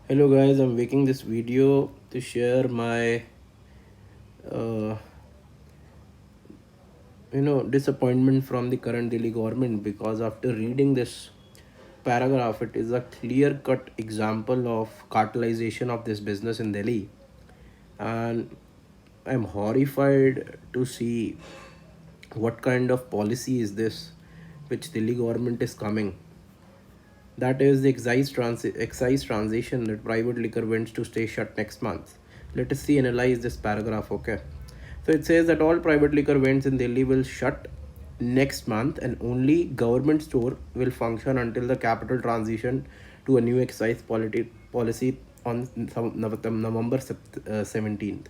Hello guys, I'm making this video to share my uh, disappointment from the current Delhi government, because after reading this paragraph, it is a clear cut example of cartelization of this business in Delhi, and I'm horrified to see what kind of policy is this which Delhi government is coming. That is the excise transition that private liquor vends to stay shut next month. Let us see, analyze this paragraph, okay? So it says that all private liquor vends in Delhi will shut next month and only government store will function until the capital transition to a new excise policy on November 17th.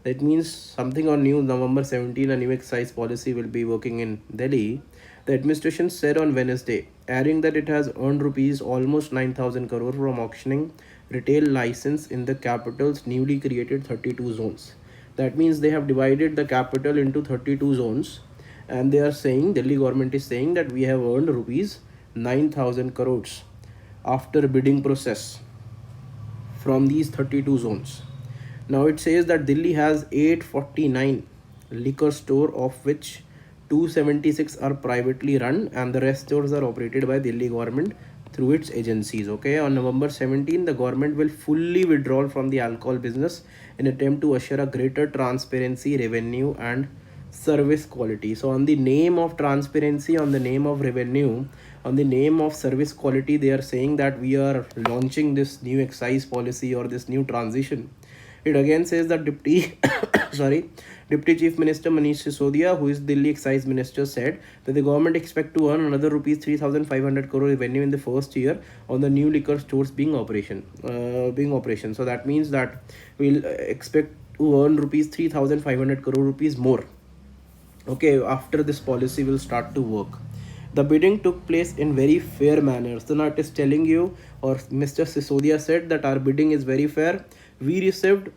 That means something on new November 17, a new excise policy will be working in Delhi. The administration said on Wednesday, adding that it has earned rupees almost 9,000 crore from auctioning retail license in the capital's newly created 32 zones. That means they have divided the capital into 32 zones, and they are saying, Delhi government is saying that we have earned rupees 9,000 crores after bidding process from these 32 zones. Now it says that Delhi has 849 liquor store, of which 276 are privately run and the rest stores are operated by Delhi government through its agencies. Okay, on November 17, the government will fully withdraw from the alcohol business in attempt to assure a greater transparency, revenue and service quality. So on the name of transparency, on the name of revenue, on the name of service quality, they are saying that we are launching this new excise policy or this new transition. It again says that Deputy sorry, Deputy Chief Minister Manish Sisodia, who is Delhi Excise Minister, said that the government expect to earn another rupees 3,500 crore revenue in the first year on the new liquor stores being operation. So that means that we'll expect to earn rupees 3,500 crore rupees more. Okay, after this policy will start to work. The bidding took place in very fair manner. So now it is telling you, or Mr. Sisodia said that our bidding is very fair. We received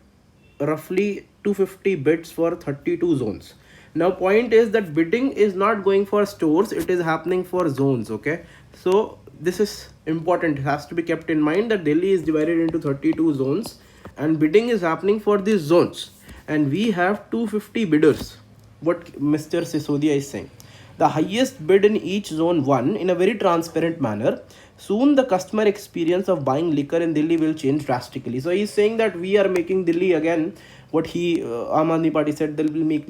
roughly 250 bids for 32 zones. Now point is that bidding is not going for stores, it is happening for zones. Okay, so this is important, it has to be kept in mind that Delhi is divided into 32 zones and bidding is happening for these zones, and we have 250 bidders. What Mr. Sisodia is saying, the highest bid in each zone won in a very transparent manner. Soon the customer experience of buying liquor in Delhi will change drastically. So he's saying that we are making Delhi again, what he Aam Aadmi Party said, they will make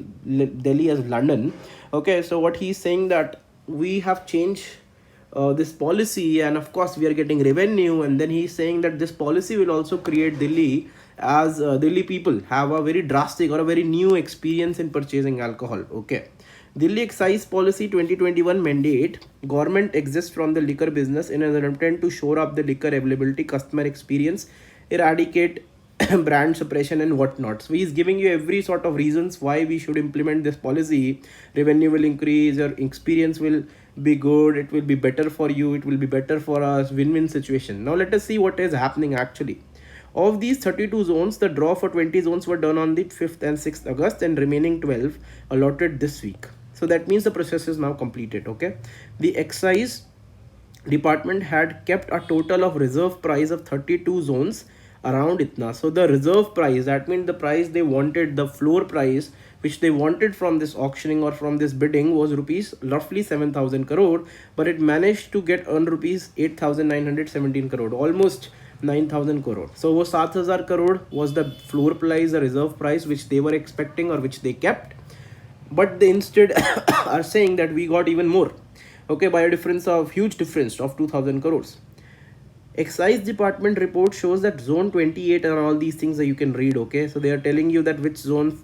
Delhi as London. Okay, so what he's saying that we have changed this policy, and of course we are getting revenue, and then he's saying that this policy will also create Delhi as Delhi people have a very drastic or a very new experience in purchasing alcohol. Okay, Delhi Excise Policy 2021 mandate government exists from the liquor business in an attempt to shore up the liquor availability, customer experience, eradicate brand suppression and whatnot. So he's giving you every sort of reasons why we should implement this policy. Revenue will increase, your experience will be good, it will be better for you, it will be better for us, win-win situation. Now let us see what is happening actually. Of these 32 zones, the draw for 20 zones were done on the 5th and 6th August, and remaining 12 allotted this week. So that means the process is now completed. Okay, the excise department had kept a total of reserve price of 32 zones around itna. So the reserve price, that means the price they wanted, the floor price which they wanted from this auctioning or from this bidding, was rupees roughly 7,000 crore, but it managed to get earn rupees 8,917 crore, almost 9,000 crore. So वो 7,000 crore was the floor price, the reserve price which they were expecting or which they kept, but they instead are saying that we got even more. Okay, by a difference of huge difference of 2,000 crores. Excise department report shows that zone 28 and all these things that you can read. Okay, so they are telling you that which zone,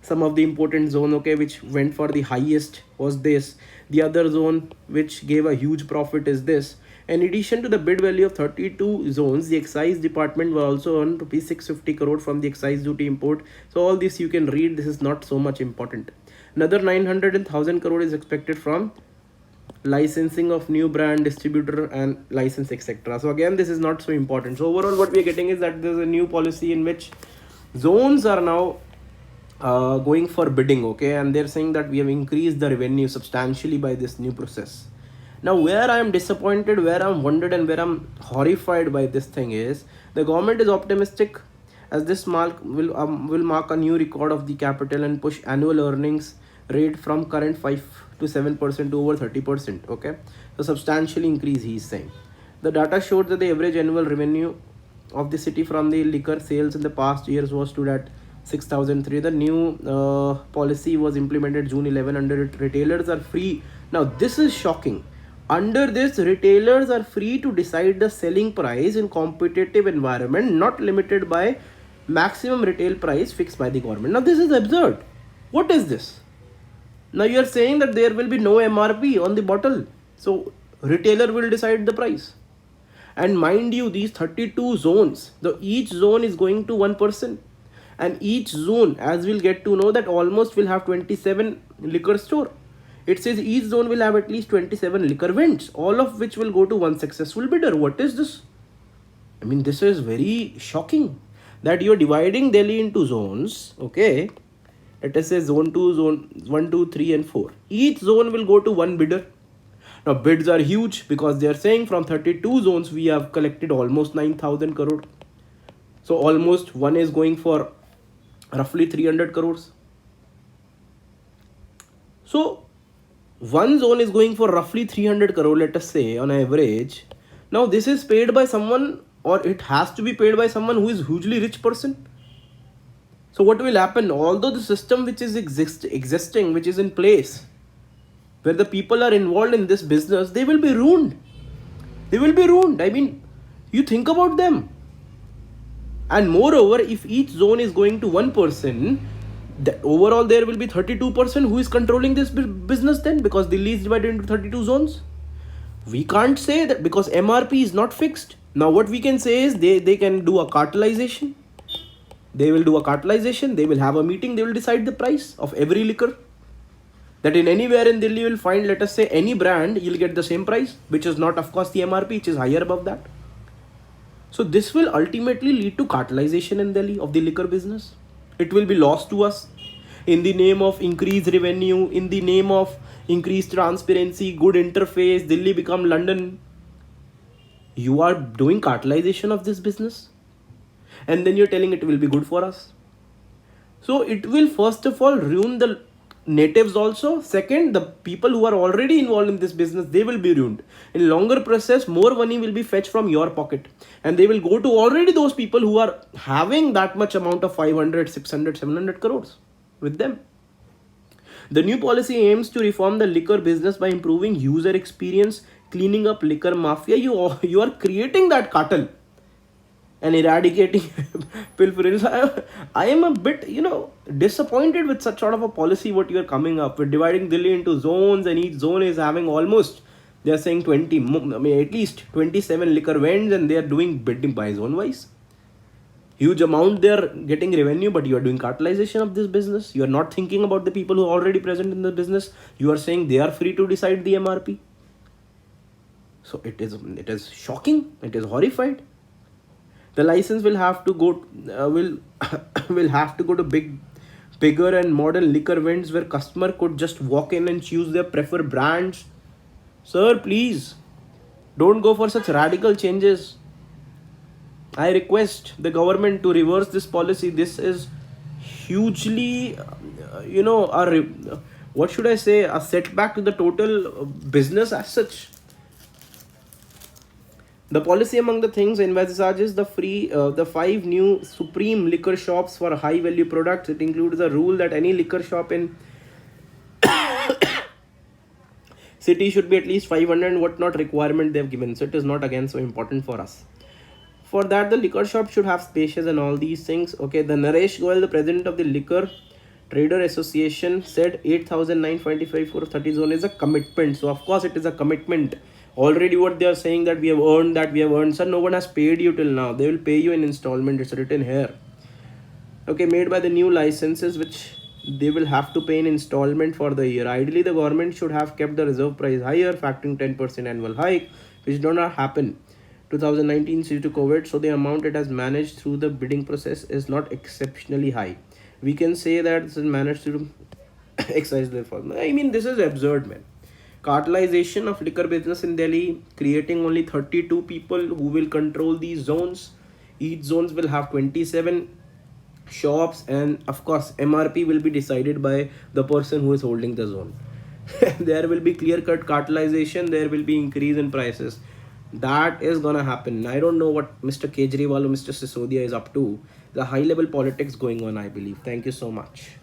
some of the important zone, okay, which went for the highest was this, the other zone which gave a huge profit is this. In addition to the bid value of 32 zones, the excise department will also earn rupees 650 crore from the excise duty import. So all this you can read, this is not so much important. Another 900 and 1000 crore is expected from licensing of new brand, distributor and license, etc. So again, this is not so important. So overall what we are getting is that there's a new policy in which zones are now going for bidding. Okay, and they're saying that we have increased the revenue substantially by this new process. Now, where I am disappointed, where I'm wondered, and where I'm horrified by this thing is the government is optimistic as this mark will mark a new record of the capital and push annual earnings rate from current 5 to 7% to over 30%. Okay, so substantially increase. He's saying the data showed that the average annual revenue of the city from the liquor sales in the past years was stood at 6003. The new policy was implemented June 11. Under it, retailers are free. Now this is shocking. Under this, retailers are free to decide the selling price in competitive environment, not limited by maximum retail price fixed by the government. Now this is absurd. What is this? Now you are saying that there will be no MRP on the bottle, so retailer will decide the price. And mind you, these 32 zones, the each zone is going to one person, and each zone, as we'll get to know, that almost will have 27 liquor store. It says each zone will have at least 27 liquor vents, all of which will go to one successful bidder. What is this? I mean, this is very shocking that you're dividing Delhi into zones. Okay, let us say zone 2, zone 1, 2, 3 and 4. Each zone will go to one bidder. Now bids are huge because they are saying from 32 zones we have collected almost 9,000 crore. So almost one is going for roughly 300 crores. So one zone is going for roughly 300 crore, let us say, on average. Now this is paid by someone, or it has to be paid by someone who is hugely rich person. So what will happen? Although the system which is existing, which is in place, where the people are involved in this business, they will be ruined. They will be ruined. I mean, you think about them. And moreover, if each zone is going to one person, overall there will be 32% who is controlling this business then, because Delhi is divided into 32 zones. We can't say that because MRP is not fixed. Now what we can say is they can do a cartelization. They will do a cartelization. They will have a meeting. They will decide the price of every liquor. That in anywhere in Delhi you will find, let us say, any brand, you'll get the same price, which is not of course the MRP, which is higher above that. So this will ultimately lead to cartelization in Delhi of the liquor business. It will be lost to us in the name of increased revenue, in the name of increased transparency, good interface. Delhi become London. You are doing cartelization of this business, and then you're telling it will be good for us. So it will first of all ruin the natives also. Second, the people who are already involved in this business, they will be ruined. In longer process, more money will be fetched from your pocket, and they will go to already those people who are having that much amount of 500, 600, 700 crores with them. The new policy aims to reform the liquor business by improving user experience, cleaning up liquor mafia. You are creating that cartel and eradicating pilferage. I am a bit, disappointed with such sort of a policy what you are coming up with, dividing Delhi into zones, and each zone is having almost, they are saying 20, I mean at least 27 liquor vends, and they are doing bidding by zone wise. Huge amount they are getting revenue, but you are doing cartelization of this business. You are not thinking about the people who are already present in the business. You are saying they are free to decide the MRP. So it is shocking. It is horrified. The license will have to go will have to go to bigger and modern liquor vents where customer could just walk in and choose their preferred brands. Sir, please don't go for such radical changes. I request the government to reverse this policy. This is hugely, what should I say, a setback to the total business as such. The policy among the things envisages the 5 new supreme liquor shops for high value products. It includes a rule that any liquor shop in city should be at least 500 and whatnot requirement they have given. So it is not again so important for us. For that, the liquor shop should have spaces and all these things. Okay, the Naresh Goyal, the president of the Liquor Trader Association, said 8,925 for 30 zone is a commitment. So of course it is a commitment. Already what they are saying that we have earned. Sir, no one has paid you till now. They will pay you in installment. It's written here. Okay, made by the new licenses which they will have to pay in installment for the year. Ideally, the government should have kept the reserve price higher, factoring 10% annual hike, which did not happen. 2019 due to COVID, so the amount it has managed through the bidding process is not exceptionally high. We can say that this is managed through excise the formula. I mean, this is absurd, man. Cartelization of liquor business in Delhi, creating only 32 people who will control these zones. Each zones will have 27 shops, and of course MRP will be decided by the person who is holding the zone. There will be clear cut cartelization, there will be increase in prices. That is gonna happen. I don't know what Mr. Kejriwal or Mr. Sisodia is up to. The high level politics going on, I believe. Thank you so much.